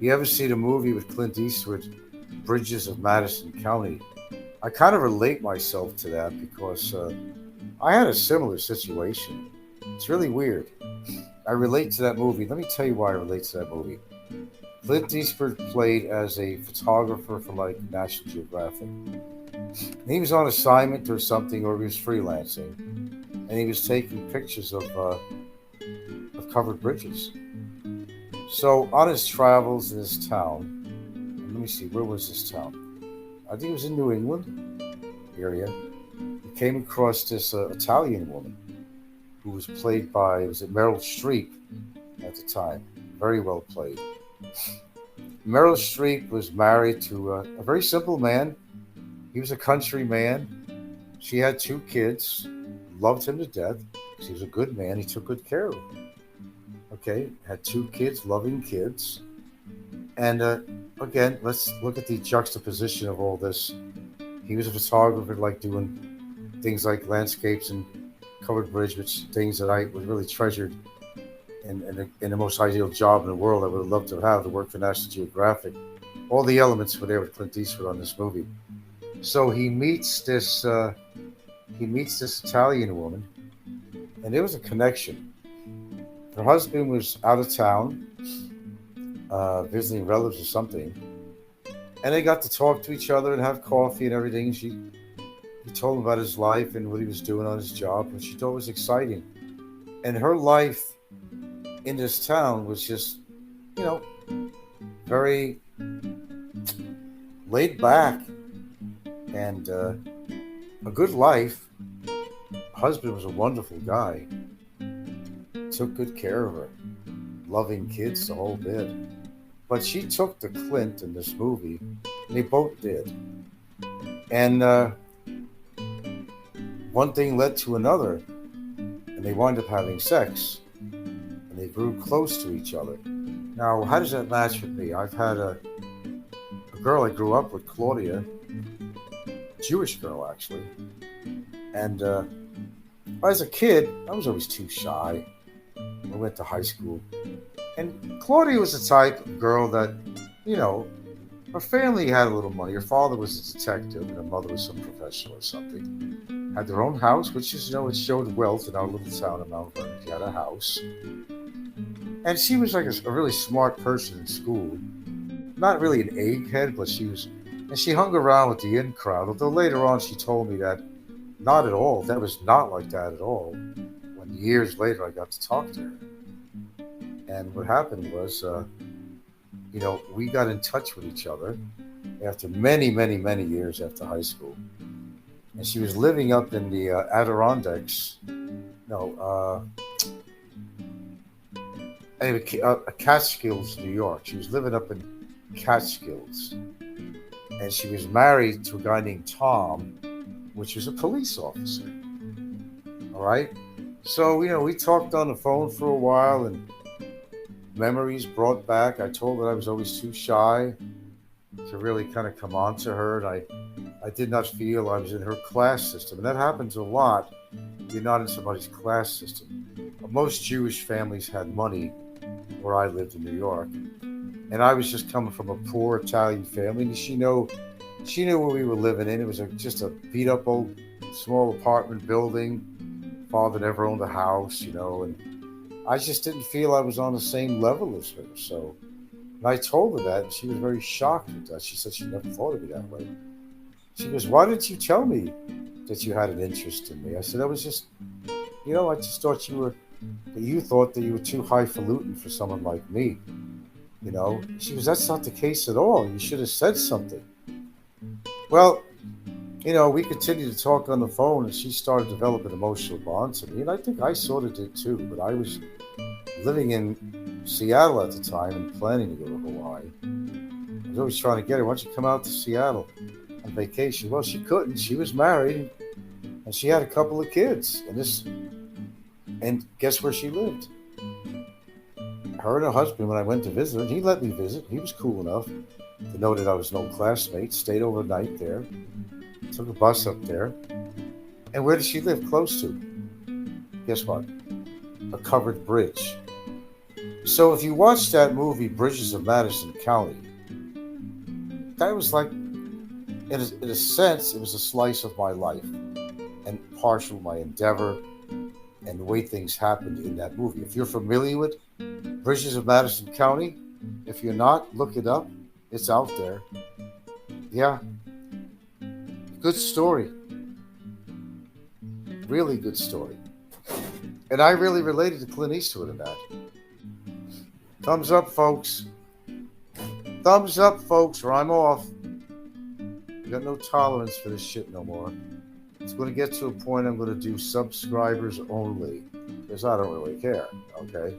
You ever see the movie with Clint Eastwood, Bridges of Madison County? I kind of relate myself to that because I had a similar situation. It's really weird. I relate to that movie. Let me tell you why I relate to that movie. Clint Eastwood played as a photographer for like National Geographic. And he was on assignment or something, or he was freelancing, and he was taking pictures of covered bridges. So on his travels in his town, let me see, where was this town? I think it was in New England area. He came across this Italian woman who was played by, was it Meryl Streep at the time? Very well played. Meryl Streep was married to a very simple man. He was a country man. She had two kids, loved him to death because he was a good man. He took good care of them. Okay, had two kids, loving kids. And again, let's look at the juxtaposition of all this. He was a photographer, like doing things like landscapes and covered bridge, which things that I was really treasured in the most ideal job in the world. I would have loved to have to work for National Geographic. All the elements were there with Clint Eastwood on this movie. So he meets this Italian woman, and there was a connection. Her husband was out of town, visiting relatives or something, and they got to talk to each other and have coffee and everything. He told him about his life and what he was doing on his job, which she thought was exciting. And her life in this town was just, you know, very laid back and a good life. Husband was a wonderful guy, took good care of her, loving kids, the whole bit. But she took to Clint in this movie, and they both did. And one thing led to another, and they wound up having sex, and they grew close to each other. Now, how does that match with me? I've had a girl I grew up with, Claudia, Jewish girl actually, and as a kid, I was always too shy. I went to high school, and Claudia was the type of girl that, you know, her family had a little money. Her father was a detective, and her mother was some professional or something. Had their own house, which is, you know, it showed wealth in our little town of Mount Vernon. She had a house, and she was like a really smart person in school. Not really an egghead, but she was, and she hung around with the in crowd. Although later on, she told me that not at all. That was not like that at all. When years later, I got to talk to her, and what happened was, you know, we got in touch with each other after many, many, many years after high school. And she was living up in the Adirondacks. No, anyway, Catskills, New York. She was living up in Catskills. And she was married to a guy named Tom, which was a police officer. All right. So, you know, we talked on the phone for a while and memories brought back. I told her I was always too shy to really kind of come on to her. And I did not feel I was in her class system. And that happens a lot. You're not in somebody's class system. Most Jewish families had money where I lived in New York. And I was just coming from a poor Italian family. And she knew where we were living in. It was just a beat up old small apartment building. Father never owned a house, you know, and I just didn't feel I was on the same level as her. So, and I told her that, and she was very shocked with that. She said she never thought of me that way. She goes, "Why didn't you tell me that you had an interest in me?" I said, "I was just, you know, I just thought you thought that you were too highfalutin for someone like me, you know." She goes, "That's not the case at all. You should have said something." Well, you know, we continued to talk on the phone, and she started developing emotional bonds to me, and I think I sort of did too. But I was living in Seattle at the time and planning to go to Hawaii. I was always trying to get her, "Why don't you come out to Seattle on vacation?" Well, she couldn't. She was married, and she had a couple of kids, and guess where she lived? Her and her husband, when I went to visit her, and he let me visit. He was cool enough to know that I was no classmate. Stayed overnight there. Took a bus up there. And where did she live close to? Guess what? A covered bridge. So if you watch that movie, Bridges of Madison County, that was like, in a sense, it was a slice of my life and partial of my endeavor and the way things happened in that movie. If you're familiar with Bridges of Madison County, if you're not, look it up. It's out there. Yeah, good story. Really good story. And I really related to Clint Eastwood in that. Thumbs up, folks. Thumbs up, folks, or I'm off. I got no tolerance for this shit no more. It's going to get to a point I'm going to do subscribers only because I don't really care. Okay.